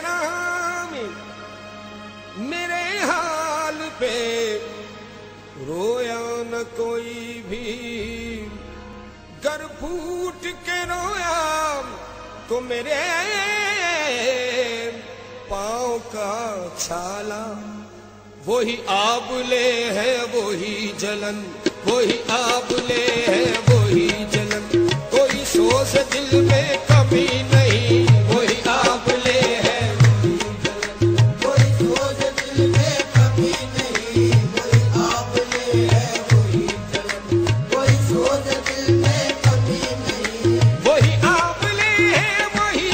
राम मेरे हाल पे रोया न कोई भी, गर फूट के रोया तो मेरे पाँव का छाला। वही आबले है वही जलन, वही आबले है वही जलन, कोई सोच दिल में कमी नहीं। वही आबले है वही जलन, कोई सोच दिल में कमी नहीं। वही आबले है वही जलन, कोई सोच दिल में कमी नहीं। वही आबले है वही,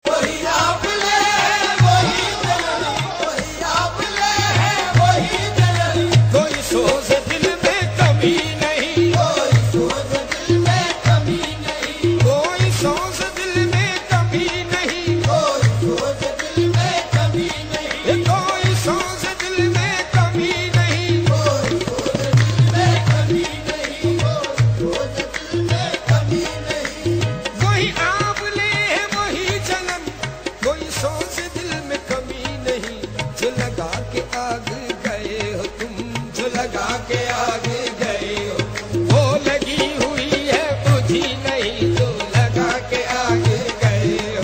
वही आबले है वही जलन, वही आबले है वही जलन, कोई सोच दिल में कमी नहीं। कोई सोच दिल में कमी नहीं, कोई सोच दिल में कमी नहीं। कोई सोच दिल में कमी नहीं, कोई सोच दिल में कमी नहीं। कोई सोच दिल में कमी नहीं, कोई सोच दिल में कमी नहीं। वही आबले है वही जलन, कोई सोच दिल में कमी नहीं। जो लगा के आग गए हो तुम, जो लगा के आग गए हो, वो लगी हुई है बुझी नहीं। जो लगा के आग गए हो,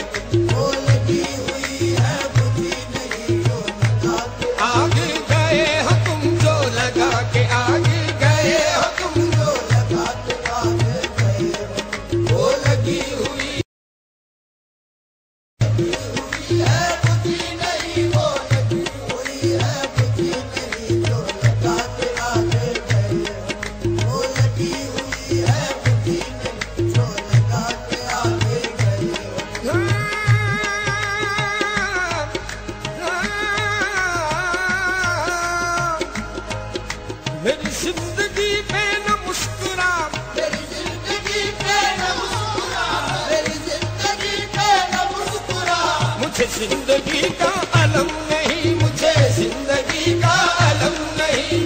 वो लगी हुई है बुझी नहीं। जो लगा के आग गए हो तुम, जो लगा के आग गए हो तुम, जो लगा के आग गए हो, वो लगी हुई है बुझी नहीं। वो लगी हुई है बुझी नहीं। जो लगा के आग गए हो, वो लगी हुई है बुझी नहीं। जो लगा के आग गए हो। मेरी जिंदगी पे न मुस्कुरा, मेरी जिंदगी पे न मुस्कुरा, मेरी जिंदगी पे न मुस्कुरा। मुझे जिंदगी का अलम नहीं, मुझे जिंदगी का अलम नहीं।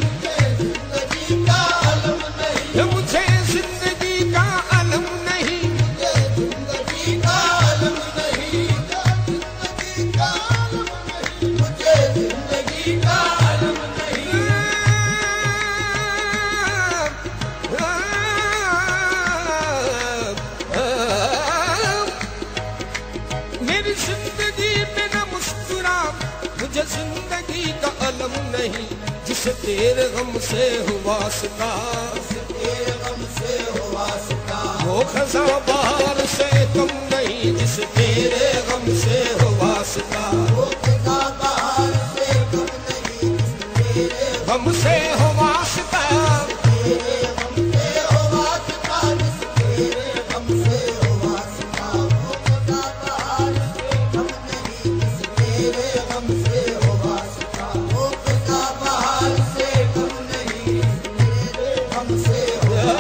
जिंदगी का अलम नहीं, मुझे जिंदगी का अलम नहीं। जिंदगी का अलम नहीं, जिंदगी का अलम नहीं। मुझे जिंदगी का अलम नहीं। मेरी जिंदगी पे न मुस्कुरा, मुझे जिंदगी का अलम नहीं। जिसे तेरे गम से हुआ वास्ता, तेरे गम से हुआ वास्ता, वो खजा बाहर से कम नहीं। जिसे तेरे गम से हुआ वास्ता, वो खजा बाहर से कम नहीं। तेरे गम से हुआ वास्ता, तेरे गम से हुआ वास्ता, तेरे गम से हुआ वास्ता, वो खजा बाहर से कम नहीं। तेरे गम से हुआ वास्ता, वो खजा बाहर से कम नहीं। तेरे गम से हुआ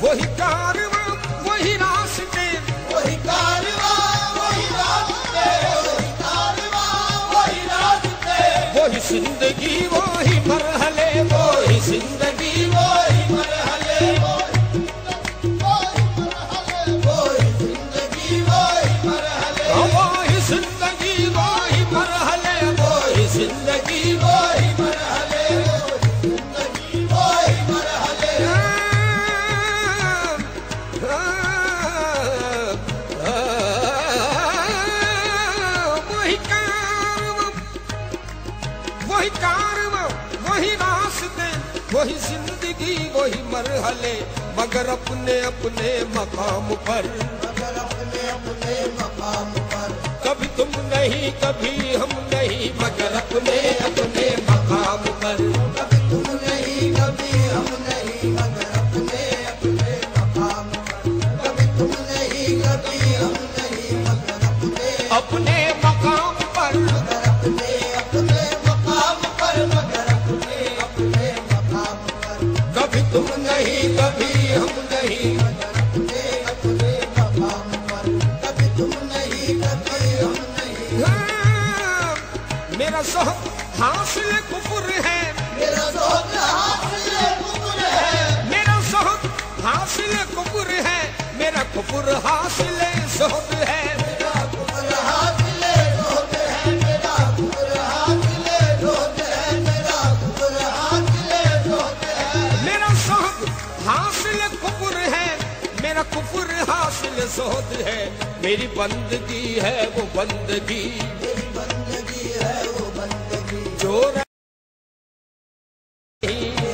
वही कारवां वही रास्ते, वही कारवां वही रास्ते, वही कारवां वही रास्ते, वही जिंदगी वही मरहले, वही जिंदगी वही मरहले, वही मरहले, वही जिंदगी वही मरहले, वही जिंदगी वही मरहले, वही जिंदगी वही मरहले, जिंदगी वही मरहले। वही कारवां वही रास्ते, वही जिंदगी वही मरहले, मगर अपने अपने मकाम पर, मगर अपने अपने मकाम पर। कभी तुम नहीं कभी हम नहीं, मगर अपने अपने मकाम पर। कभी तुम नहीं कभी हम नहीं, मगर अपने अपने मकाम पर। कभी तुम नहीं कभी हम नहीं, मगर अपने मकाम पर। मगर अपने अपने मकाम पर, मगर अपने अपने मकाम पर। कभी तुम नहीं कभी हम नहीं, मगर अपने अपने मकाम पर। कभी तुम नहीं कभी हम नहीं। मेरा ज़ौक़ हासिल कुफ्र है, मेरा ज़ौक़ हासिल कुफ्र है, मेरा ज़ौक़ हासिल हासिल कुफर है, मेरा कुफर हासिल ज़ुहद है। मेरा कुफर हासिल ज़ुहद है, मेरा कुफर हासिल ज़ुहद है, मेरा कुफर हासिल ज़ुहद है। मेरा ज़ुहद हासिल कुफर है, मेरा कुफर हासिल ज़ुहद है। मेरी बंदगी है वो बंदगी, मेरी बंदगी है वो बंदगी, जो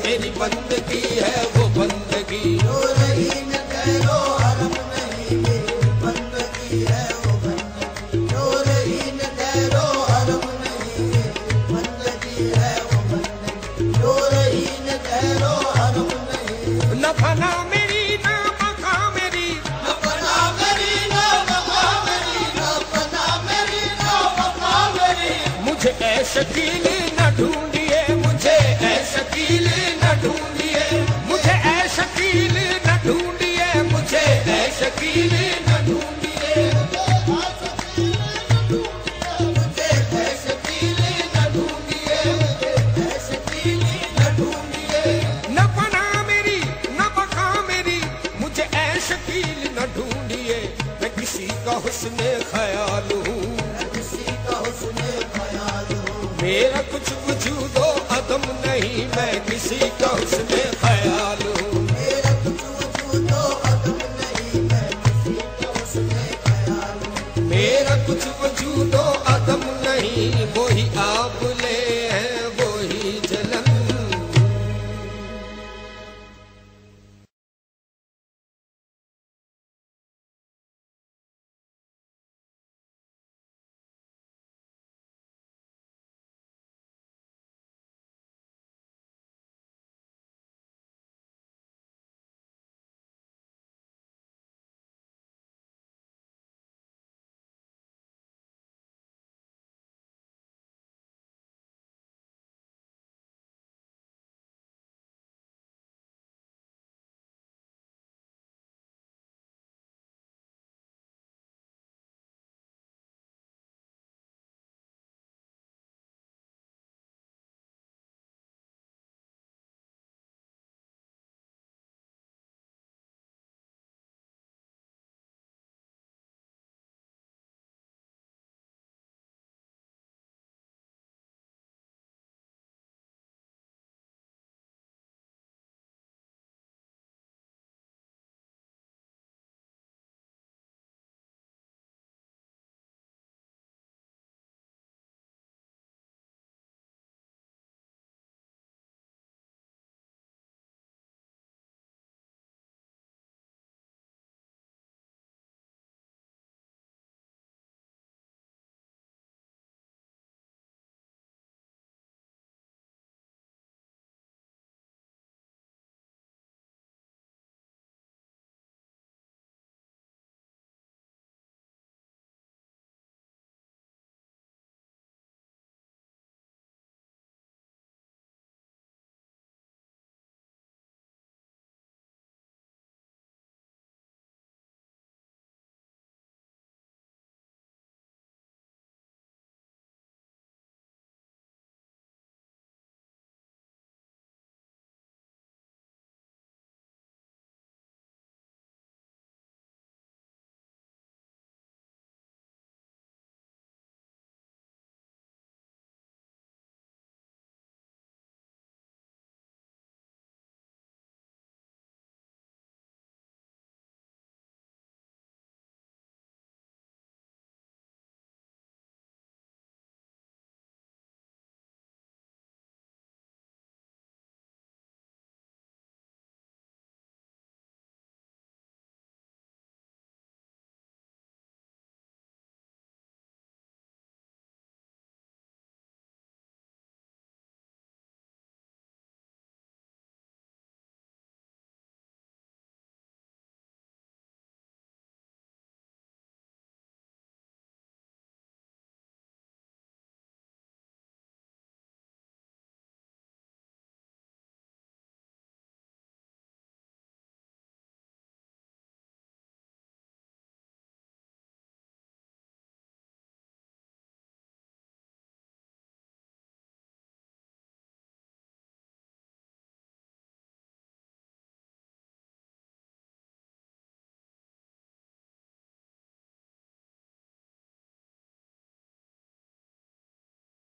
मेरी बंदगी है वो बंदगी, जो रही न ठहरो हरम नहीं। मेरी बंदगी है वो बंदगी, जो रही न ठहरो हरम नहीं। मेरी बंदगी है वो बंदगी, जो रही न ठहरो हरम नहीं। न फना मेरी न बका मेरी, न फना मेरी न बका मेरी, न फना मेरी न बका मेरी। मुझे ऐ शकील न ढूंढिए, मुझे ऐ शकील न ढूंढिए, मुझे ऐ शकील न ढूंढिए, मुझे ऐ शकील न ढूंढिए। मुझे है शकील न ढूंढिए, मुझे है शकील न ढूंढिए। न पना मेरी न बका मेरी, मुझे ऐ शकील न ढूंढिए। मैं किसी का हुस्न ख्याल हूँ, किसी का हुस्न ख्याल हो, मेरा कुछ वजूदो अदम नहीं। मैं किसी का हुस्न ख्याल हूँ, मेरा कुछ वजूदो अदम नहीं। मैं किसी का हुस्न ख्याल हूँ, मेरा कुछ वजूदो